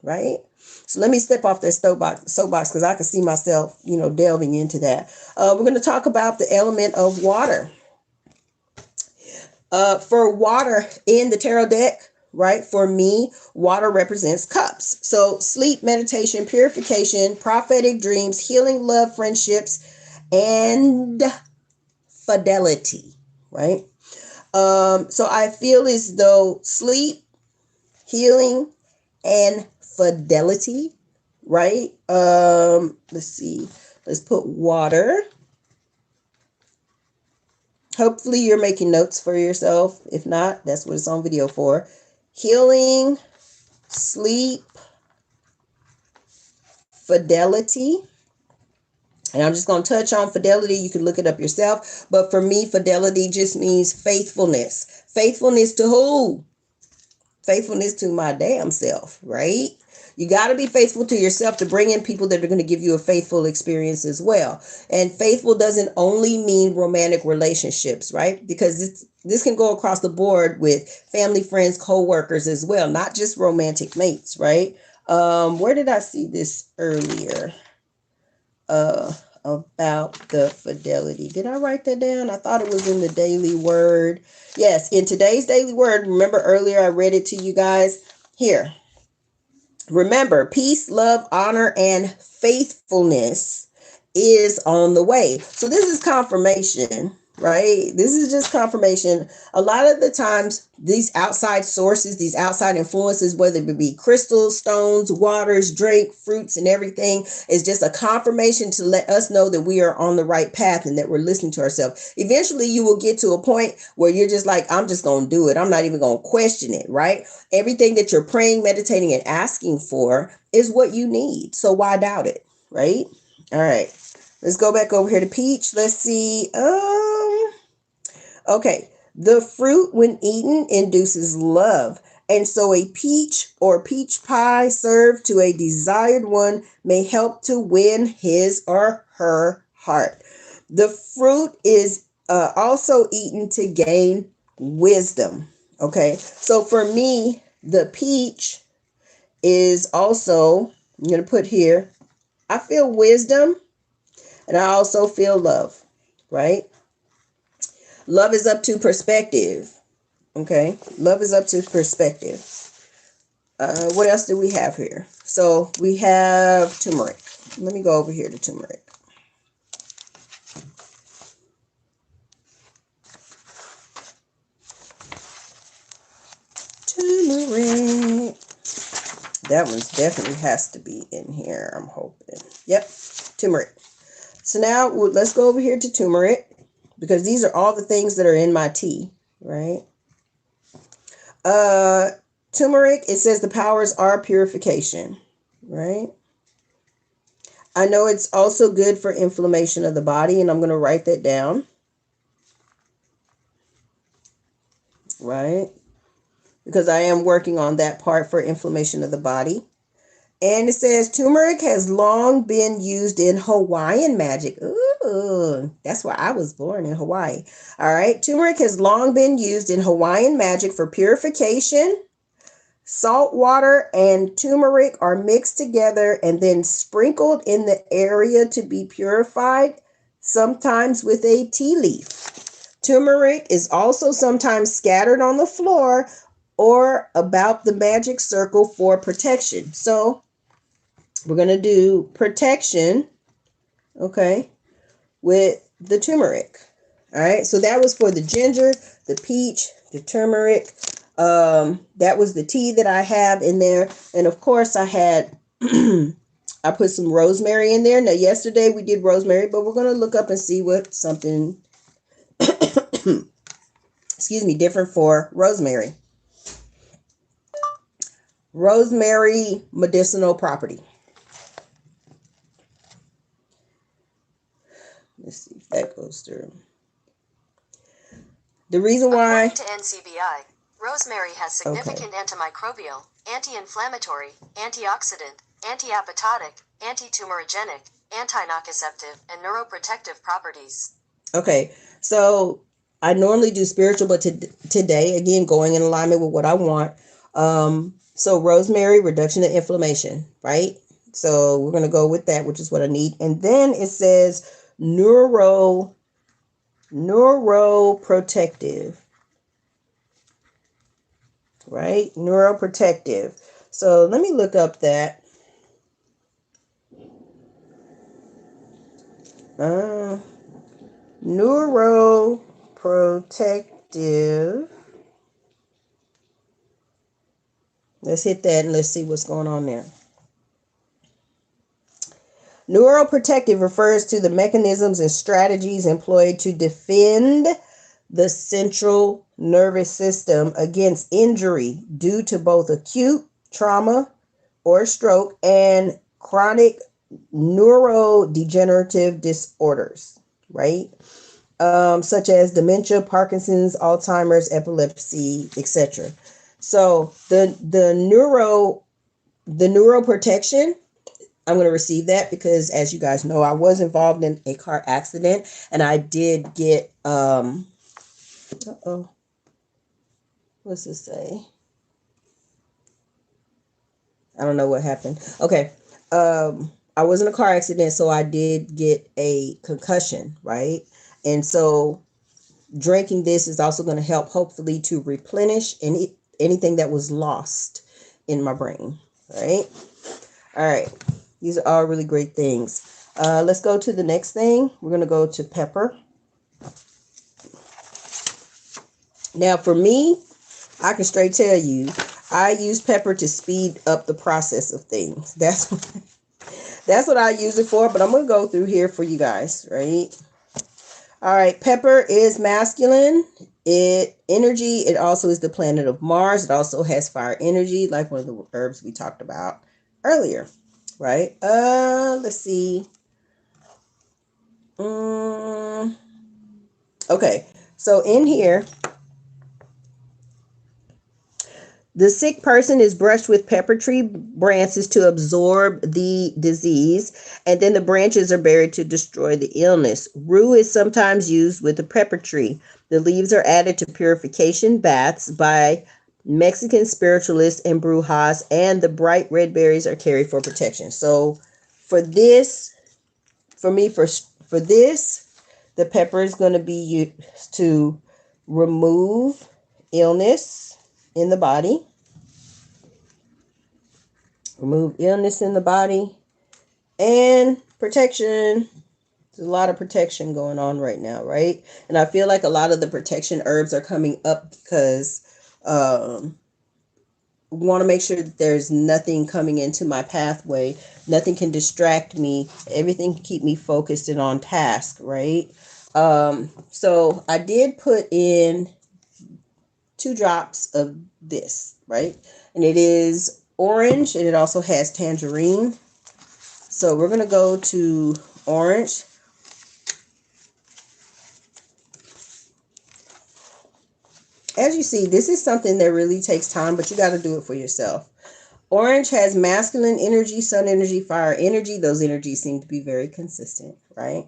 S1: Right. So let me step off that soapbox because I can see myself, delving into that. We're going to talk about the element of water. For water in the tarot deck, right? For me, water represents cups. So sleep, meditation, purification, prophetic dreams, healing, love, friendships, and fidelity, right? So I feel as though sleep, healing, and fidelity, right? Let's see. Let's put water. Hopefully you're making notes for yourself. If not, that's what it's on video for. Healing, sleep, fidelity. And I'm just going to touch on fidelity. You can look it up yourself. But for me, fidelity just means faithfulness. Faithfulness to who? Faithfulness to my damn self, right? You got to be faithful to yourself to bring in people that are going to give you a faithful experience as well. And faithful doesn't only mean romantic relationships, right? Because this can go across the board with family, friends, co-workers as well, not just romantic mates, right? Where did I see this earlier? About the fidelity. Did I write that down? I thought it was in the daily word. Yes, in today's daily word. Remember earlier I read it to you guys here. Remember, peace, love, honor, and faithfulness is on the way. So this is confirmation, right? This is just confirmation. A lot of the times, these outside sources, these outside influences, whether it be crystals, stones, waters, drink, fruits, and everything, is just a confirmation to let us know that we are on the right path and that we're listening to ourselves. Eventually, you will get to a point where you're just like, I'm just going to do it. I'm not even going to question it, right? Everything that you're praying, meditating, and asking for is what you need. So why doubt it, right? All right. Let's go back over here to peach. Let's see. Okay. The fruit, when eaten, induces love. And so a peach or peach pie served to a desired one may help to win his or her heart. The fruit is also eaten to gain wisdom. Okay. So for me, the peach is also, I'm going to put here, I feel wisdom. And I also feel love, right? Love is up to perspective. Okay. Love is up to perspective. What else do we have here? So we have turmeric. Let me go over here to turmeric. Turmeric. That one definitely has to be in here, I'm hoping. Yep, turmeric. So now let's go over here to turmeric, because these are all the things that are in my tea, right? Turmeric, it says the powers are purification, right? I know it's also good for inflammation of the body, and I'm going to write that down, right? Because I am working on that part for inflammation of the body. And it says turmeric has long been used in Hawaiian magic. Ooh, that's why I was born in Hawaii. All right. Turmeric has long been used in Hawaiian magic for purification. Salt water and turmeric are mixed together and then sprinkled in the area to be purified, sometimes with a tea leaf. Turmeric is also sometimes scattered on the floor or about the magic circle for protection. So we're going to do protection, okay, with the turmeric. All right, so that was for the ginger, the peach, the turmeric. That was the tea that I have in there. And of course, I had, I put some rosemary in there. Now, yesterday we did rosemary, but we're going to look up and see what something, excuse me, different for rosemary. Rosemary medicinal property. Let's see if that goes through. The reason why...
S2: According to NCBI, rosemary has significant antimicrobial, anti-inflammatory, antioxidant, anti-apoptotic, anti-tumorigenic, anti-nociceptive, and neuroprotective properties.
S1: Okay, so I normally do spiritual, but today, again, going in alignment with what I want. So rosemary, reduction of inflammation, right? So we're going to go with that, which is what I need. And then it says neuroprotective, right? Neuroprotective. So let me look up that. Neuroprotective. Let's hit that and let's see what's going on there. Neuroprotective refers to the mechanisms and strategies employed to defend the central nervous system against injury due to both acute trauma or stroke and chronic neurodegenerative disorders, right? Such as dementia, Parkinson's, Alzheimer's, epilepsy, etc. So the neuroprotection, I'm going to receive that because, as you guys know, I was involved in a car accident and I did get, what's this say? I don't know what happened. Okay. I was in a car accident, so I did get a concussion, right? And so drinking this is also going to help, hopefully, to replenish anything that was lost in my brain, right? All right. These are all really great things. Let's go to the next thing. We're going to go to pepper. Now, for me, I can straight tell you, I use pepper to speed up the process of things. That's what I use it for, but I'm going to go through here for you guys, right? All right, pepper is masculine. It also is the planet of Mars. It also has fire energy, like one of the herbs we talked about earlier, right? Let's see. Okay, so in here, the sick person is brushed with pepper tree branches to absorb the disease, and then the branches are buried to destroy the illness. Rue is sometimes used with the pepper tree. The leaves are added to purification baths by Mexican spiritualists and brujas, and the bright red berries are carried for protection. So for this, for this, the pepper is going to be used to remove illness in the body. remove illness in the body, and protection. There's a lot of protection going on right now, right? And I feel like a lot of the protection herbs are coming up because we want to make sure that there's nothing coming into my pathway. Nothing can distract me. Everything can keep me focused and on task, right? So I did put in 2 drops of this, right? And it is orange and it also has tangerine. So we're going to go to orange. As you see, this is something that really takes time, but you got to do it for yourself. Orange has masculine energy, sun energy, fire energy. Those energies seem to be very consistent, right?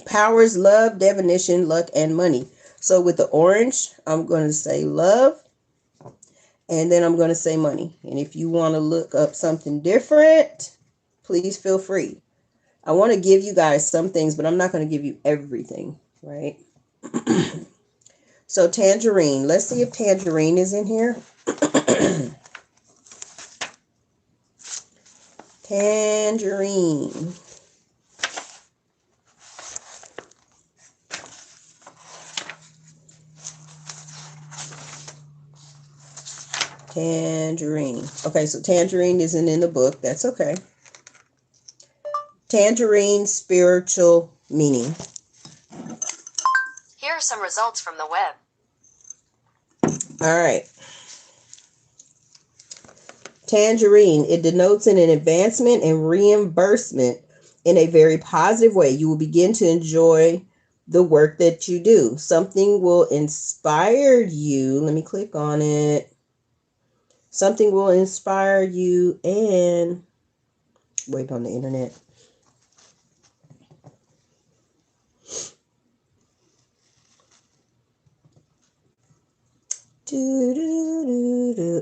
S1: Powers love, divination, luck, and money. So with the orange, I'm going to say love, and then I'm going to say money. And if you want to look up something different, please feel free. I want to give you guys some things, but I'm not going to give you everything, right? So tangerine. Let's see if tangerine is in here. Tangerine. Tangerine. Okay, so tangerine isn't in the book. That's okay. Tangerine spiritual meaning.
S2: Here are some results from the web.
S1: All right. Tangerine. It denotes an advancement and reimbursement in a very positive way. You will begin to enjoy the work that you do. Something will inspire you. Let me click on it. Something will inspire you and wait on the internet.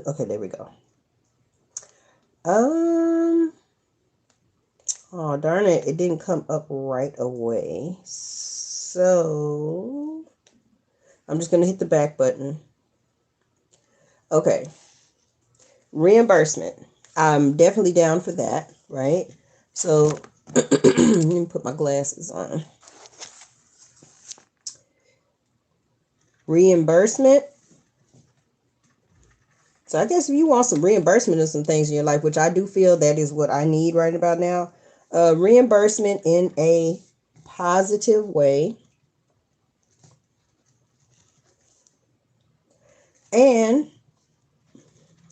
S1: Okay, there we go. Oh darn it, it didn't come up right away. So I'm just gonna hit the back button. Okay. Reimbursement. I'm definitely down for that, right? So let me put my glasses on. Reimbursement. So I guess if you want some reimbursement of some things in your life, which I do feel that is what I need right about now, reimbursement in a positive way, and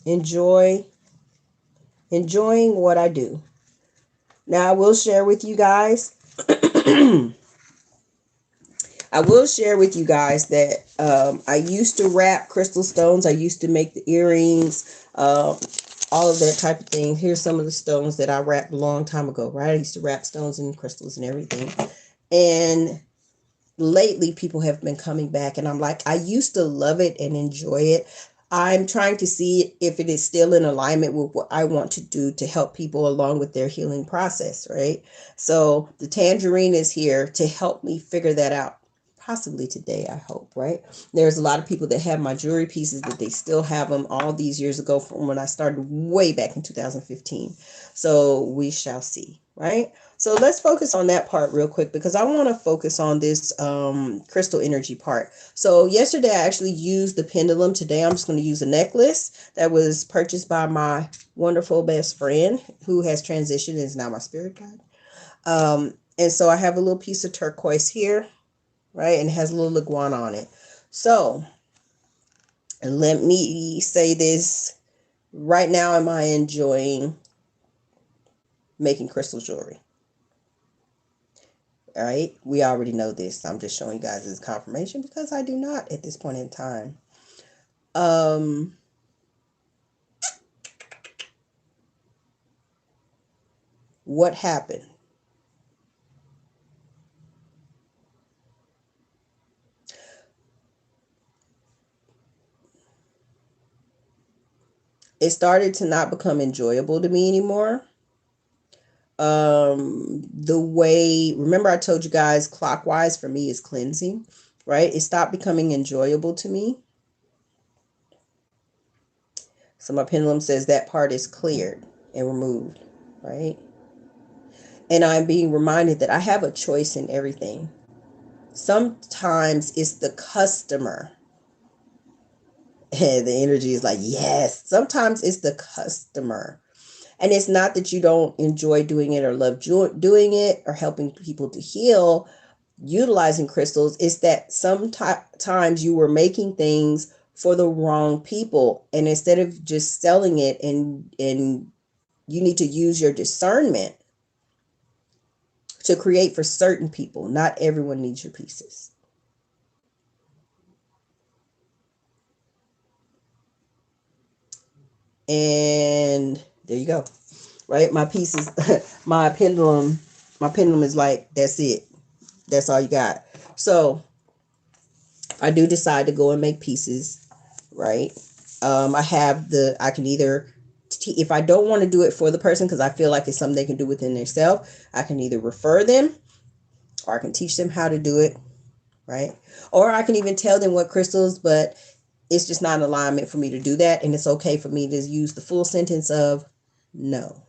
S1: enjoying what I do. Now I will share with you guys. I will share with you guys that I used to wrap crystal stones. I used to make the earrings, all of that type of thing. Here's some of the stones that I wrapped a long time ago, right? I used to wrap stones and crystals and everything. And lately people have been coming back and I'm like, I used to love it and enjoy it. I'm trying to see if it is still in alignment with what I want to do to help people along with their healing process, right? So the tangerine is here to help me figure that out. Possibly today, I hope, right? There's a lot of people that have my jewelry pieces that they still have them all these years ago from when I started way back in 2015. So we shall see, right? So let's focus on that part real quick because I want to focus on this crystal energy part. So yesterday I actually used the pendulum. Today I'm just going to use a necklace that was purchased by my wonderful best friend who has transitioned and is now my spirit guide. And so I have a little piece of turquoise here, right? And it has a little iguana on it. So let me say this. Right now, am I enjoying making crystal jewelry? All right, we already know this. I'm just showing you guys this confirmation because I do not at this point in time. What happened? It started to not become enjoyable to me anymore. The way, remember I told you guys clockwise for me is cleansing, right? It stopped becoming enjoyable to me. So my pendulum says that part is cleared and removed, right? And I'm being reminded that I have a choice in everything. Sometimes it's the customer. And the energy is like, yes. Sometimes it's the customer. And it's not that you don't enjoy doing it or love doing it or helping people to heal, utilizing crystals. It's that sometimes you were making things for the wrong people. And instead of just selling it, and you need to use your discernment to create for certain people. Not everyone needs your pieces. And there you go. Right? My pieces, my pendulum is like, that's it. That's all you got. So I do decide to go and make pieces, right? I can either, if I don't want to do it for the person because I feel like it's something they can do within themselves, I can either refer them or I can teach them how to do it, right? Or I can even tell them what crystals, but it's just not an alignment for me to do that. And it's okay for me to use the full sentence of no,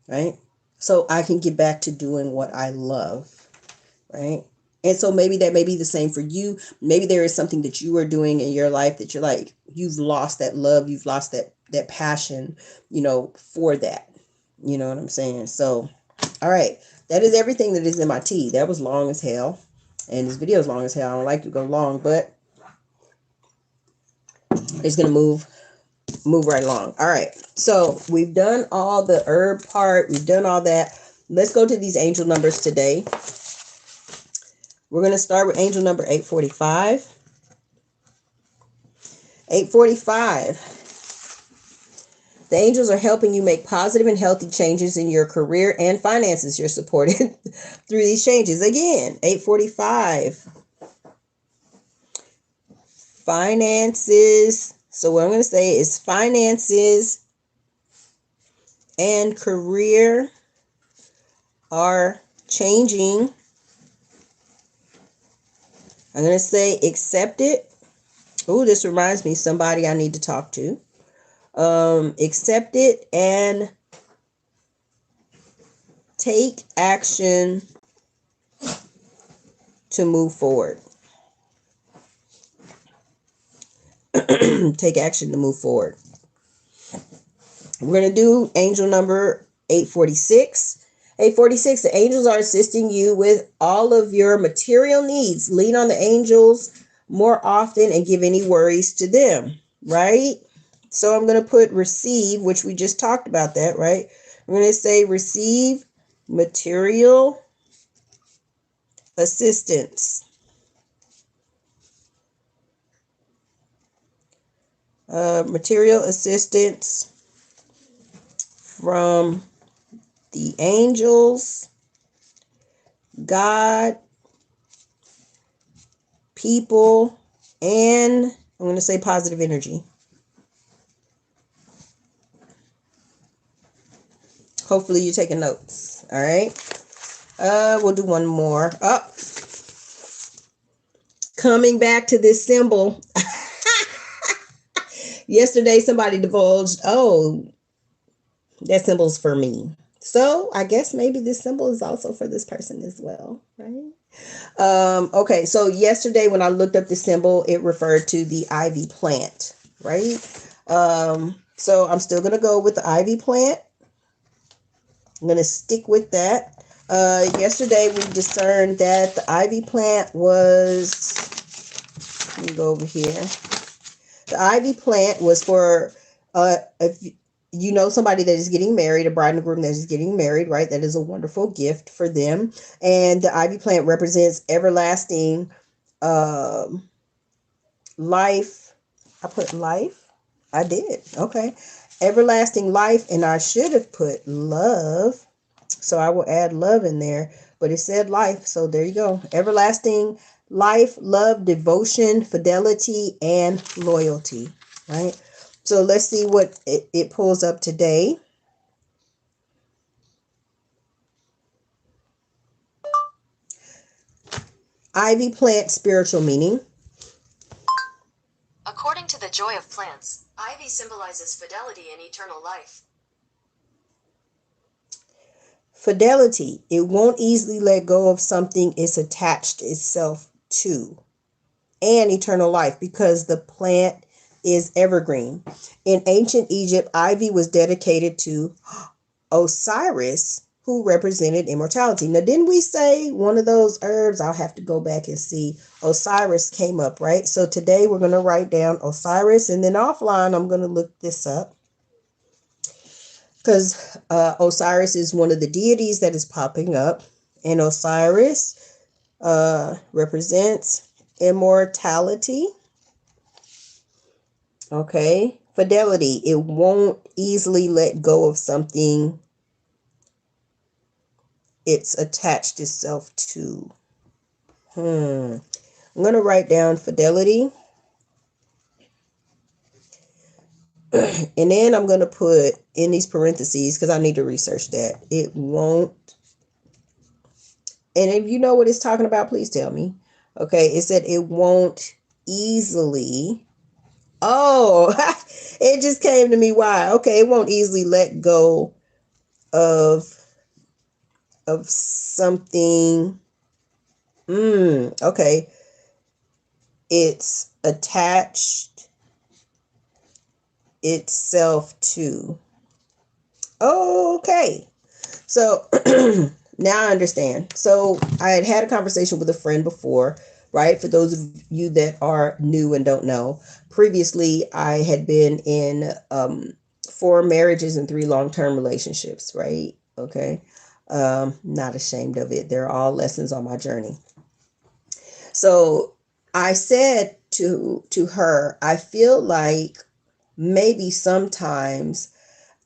S1: right? So I can get back to doing what I love, right? And so maybe that may be the same for you. Maybe there is something that you are doing in your life that you're like, you've lost that love, you've lost that passion, for that. You know what I'm saying? So, all right. That is everything that is in my tea. That was long as hell. And this video is long as hell. I don't like to go long, but it's going to move right along. All right. So we've done all the herb part. We've done all that. Let's go to these angel numbers today. We're going to start with angel number 845. 845. The angels are helping you make positive and healthy changes in your career and finances. You're supported through these changes. Again, 845. Finances. So what I'm going to say is finances and career are changing. I'm going to say accept it. Oh, this reminds me, somebody I need to talk to. Accept it and take action to move forward. Take action to move forward. We're going to do angel number 846. 846, the angels are assisting you with all of your material needs. Lean on the angels more often and give any worries to them, right? So I'm going to put receive, which we just talked about that, right? I'm going to say receive material assistance. Material assistance from the angels, God, people, and I'm going to say positive energy. Hopefully you're taking notes. All right. We'll do one more. Coming back to this symbol. Yesterday, somebody divulged, that symbol's for me. So I guess maybe this symbol is also for this person as well, right? Okay, so yesterday when I looked up the symbol, it referred to the ivy plant, right? So I'm still going to go with the ivy plant. I'm going to stick with that. Yesterday we discerned that the ivy plant was, let me go over here. The ivy plant was for, if you know somebody that is getting married, a bride and a groom that is getting married, right? That is a wonderful gift for them. And the ivy plant represents everlasting life. I put life. I did. Okay. Everlasting life. And I should have put love. So I will add love in there. But it said life. So there you go. Everlasting life, love, devotion, fidelity, and loyalty. Right? So let's see what it pulls up today. Ivy plant spiritual meaning.
S2: According to the joy of plants, ivy symbolizes fidelity and eternal life.
S1: Fidelity. It won't easily let go of something it's attached itself to. And eternal life, because the plant is evergreen. In ancient Egypt, ivy was dedicated to Osiris, who represented immortality. Now, didn't we say one of those herbs? I'll have to go back and see. Osiris came up, right? So today we're going to write down Osiris, and then offline I'm going to look this up, because Osiris is one of the deities that is popping up, and Osiris represents immortality. Okay, fidelity. It won't easily let go of something it's attached itself to. I'm going to write down fidelity. And then I'm going to put in these parentheses, because I need to research that. It won't. And if you know what it's talking about, please tell me. Okay, it said it won't easily. Oh, it just came to me. Why? Okay, it won't easily let go of something. Okay. It's attached itself to. Okay. So now I understand. So I had a conversation with a friend before, right? For those of you that are new and don't know, previously I had been in 4 marriages and 3 long-term relationships, right? Okay. Not ashamed of it. They're all lessons on my journey. So I said to her, I feel like maybe sometimes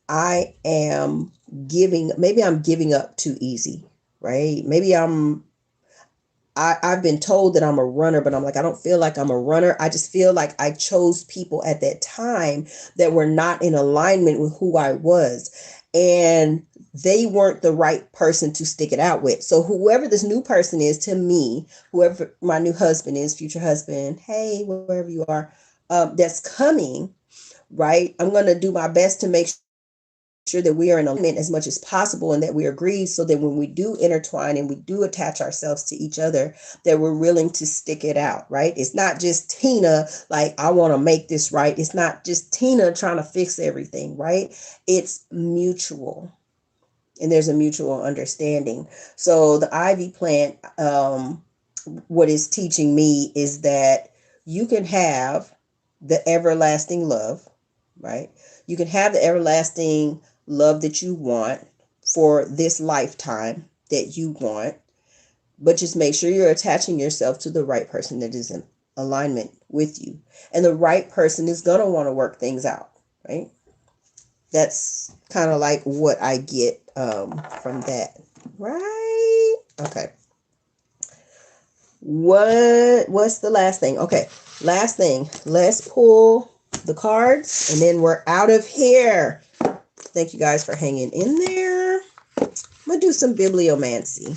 S1: I'm giving up too easy, right? Maybe I've been told that I'm a runner, but I'm like, I don't feel like I'm a runner. I just feel like I chose people at that time that were not in alignment with who I was. And they weren't the right person to stick it out with. So whoever this new person is to me, whoever my new husband is, future husband, hey, wherever you are, that's coming, right? I'm going to do my best to make sure that we are in alignment as much as possible, and that we agree, so that when we do intertwine and we do attach ourselves to each other, that we're willing to stick it out, right? It's not just Tina, like, I want to make this right. It's not just Tina trying to fix everything, right? It's mutual. And there's a mutual understanding. So the ivy plant, what it's teaching me is that you can have the everlasting love, right? You can have the everlasting love that you want for this lifetime that you want, but just make sure you're attaching yourself to the right person that is in alignment with you. And the right person is going to want to work things out, right? That's kind of like what I get from that, right? Okay. What's the last thing? Okay, last thing. Let's pull the cards, and then we're out of here. Thank you guys for hanging in there. I'm gonna do some bibliomancy.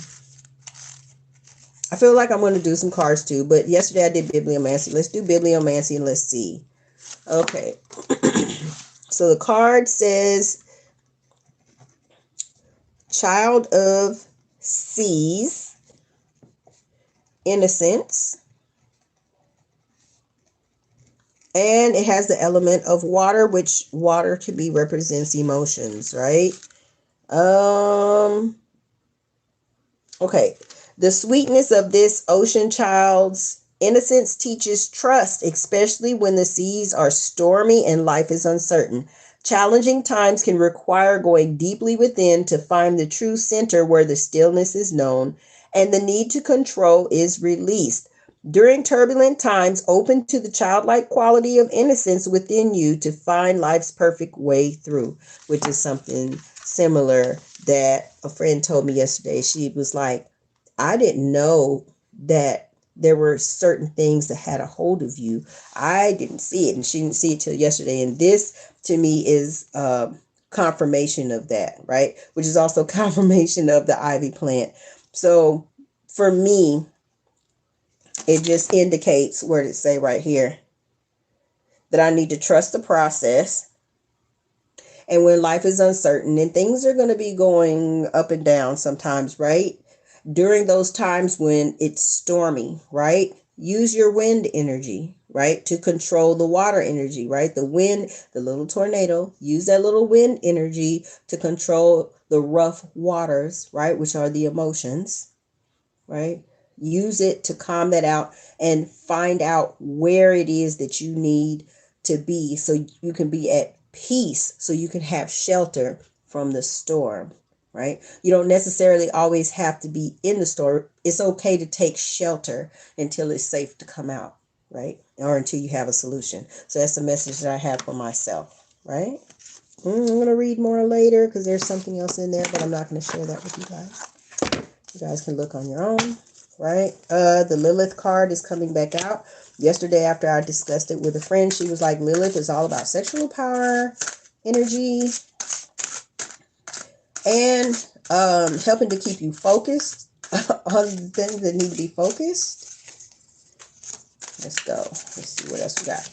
S1: I feel like I'm going to do some cards too, but yesterday I did bibliomancy. Let's do bibliomancy and let's see. Okay. So the card says Child of Seas, Innocence. And it has the element of water, which water to be represents emotions, right? Okay. The sweetness of this ocean child's innocence teaches trust, especially when the seas are stormy and life is uncertain. Challenging times can require going deeply within to find the true center where the stillness is known and the need to control is released. During turbulent times, open to the childlike quality of innocence within you to find life's perfect way through, which is something similar that a friend told me yesterday. She was like, I didn't know that there were certain things that had a hold of you. I didn't see it, and she didn't see it till yesterday. And this, to me, is confirmation of that, right? Which is also confirmation of the ivy plant. So for me, it just indicates, where did it say right here? that I need to trust the process. And when life is uncertain and things are going to be going up and down sometimes, right? During those times when it's stormy, right? Use your wind energy, right? To control the water energy, right? The wind, the little tornado, use that little wind energy to control the rough waters, right? Which are the emotions, right? Use it to calm that out and find out where it is that you need to be so you can be at peace, so you can have shelter from the storm, right? You don't necessarily always have to be in the storm. It's okay to take shelter until it's safe to come out, right? Or until you have a solution. So that's the message that I have for myself, right? I'm going to read more later because there's something else in there, but I'm not going to share that with you guys. You guys can look on your own, right? The Lilith card is coming back out. Yesterday, after I discussed it with a friend, she was like, Lilith is all about sexual power, energy, and helping to keep you focused on the things that need to be focused. Let's go. Let's see what else we got.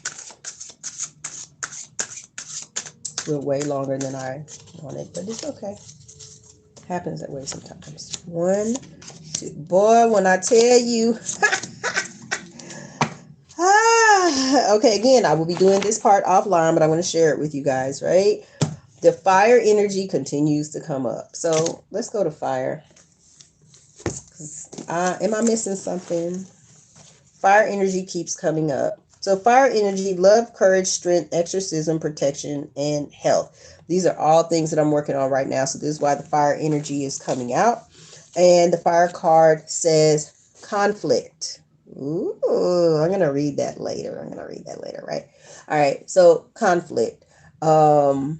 S1: We're way longer than I wanted, but it's okay. Happens that way sometimes. 1, 2. Boy, when I tell you. Okay, again, I will be doing this part offline, but I'm going to share it with you guys, right? The fire energy continues to come up. So let's go to fire. Am I missing something? Fire energy keeps coming up. So fire energy, love, courage, strength, exorcism, protection, and health. These are all things that I'm working on right now. So this is why the fire energy is coming out. And the fire card says conflict. Ooh, I'm going to read that later. Right? All right. So conflict. I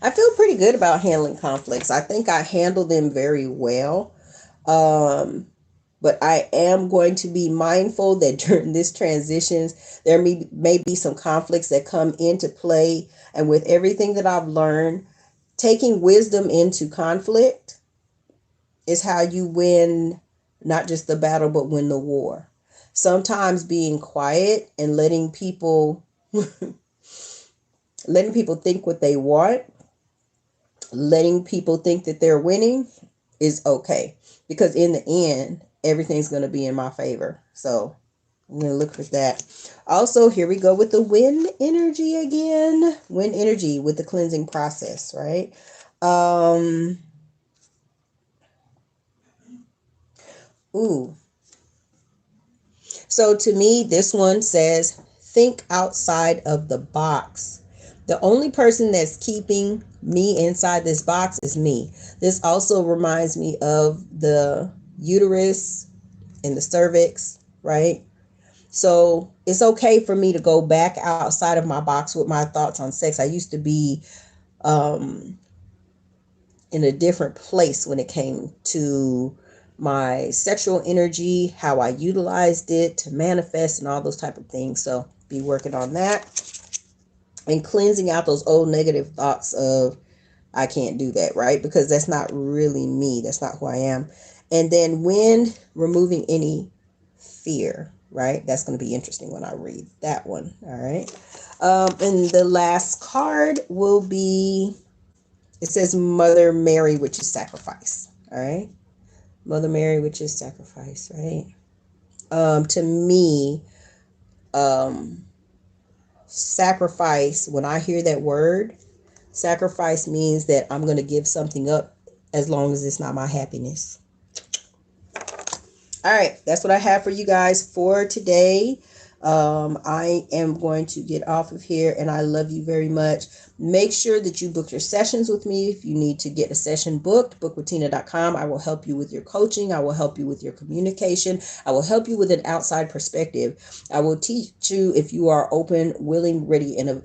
S1: feel pretty good about handling conflicts. I think I handle them very well. But I am going to be mindful that during this transitions, there may be some conflicts that come into play. And with everything that I've learned, taking wisdom into conflict is how you win not just the battle, but win the war. Sometimes being quiet and letting people think what they want, letting people think that they're winning is okay. Because in the end, everything's going to be in my favor. So I'm going to look for that. Also, here we go with the wind energy again. Wind energy with the cleansing process, right? So to me, this one says, think outside of the box. The only person that's keeping me inside this box is me. This also reminds me of the uterus and the cervix, right? So it's okay for me to go back outside of my box with my thoughts on sex. I used to be in a different place when it came to my sexual energy, how I utilized it to manifest and all those type of things. So be working on that and cleansing out those old negative thoughts of I can't do that, right? Because that's not really me. That's not who I am. And then when removing any fear, right? That's going to be interesting when I read that one. All right. And the last card will be, it says Mother Mary, which is sacrifice. All right. Mother Mary, which is sacrifice, right? To me, sacrifice, when I hear that word, sacrifice means that I'm going to give something up as long as it's not my happiness. All right, that's what I have for you guys for today. I am going to get off of here, and I love you very much. Make sure that you book your sessions with me. If you need to get a session booked, bookwithtina.com. I will help you with your coaching. I will help you with your communication. I will help you with an outside perspective. I will teach you if you are open, willing, ready, and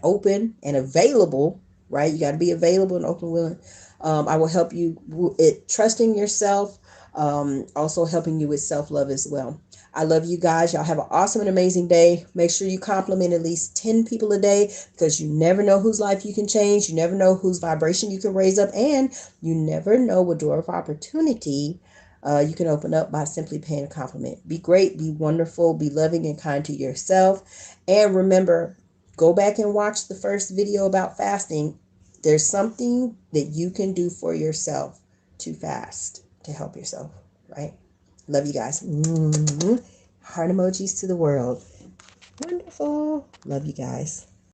S1: open and available, right? You got to be available and open, willing. I will help you with trusting yourself. Also helping you with self-love as well. I love you guys. Y'all have an awesome and amazing day. Make sure you compliment at least 10 people a day because you never know whose life you can change. You never know whose vibration you can raise up, and you never know what door of opportunity You can open up by simply paying a compliment. Be great, be wonderful, be loving and kind to yourself. And remember, go back and watch the first video about fasting. There's something that you can do for yourself to fast, to help yourself, right? Love you guys. Heart emojis to the world. Wonderful. Love you guys.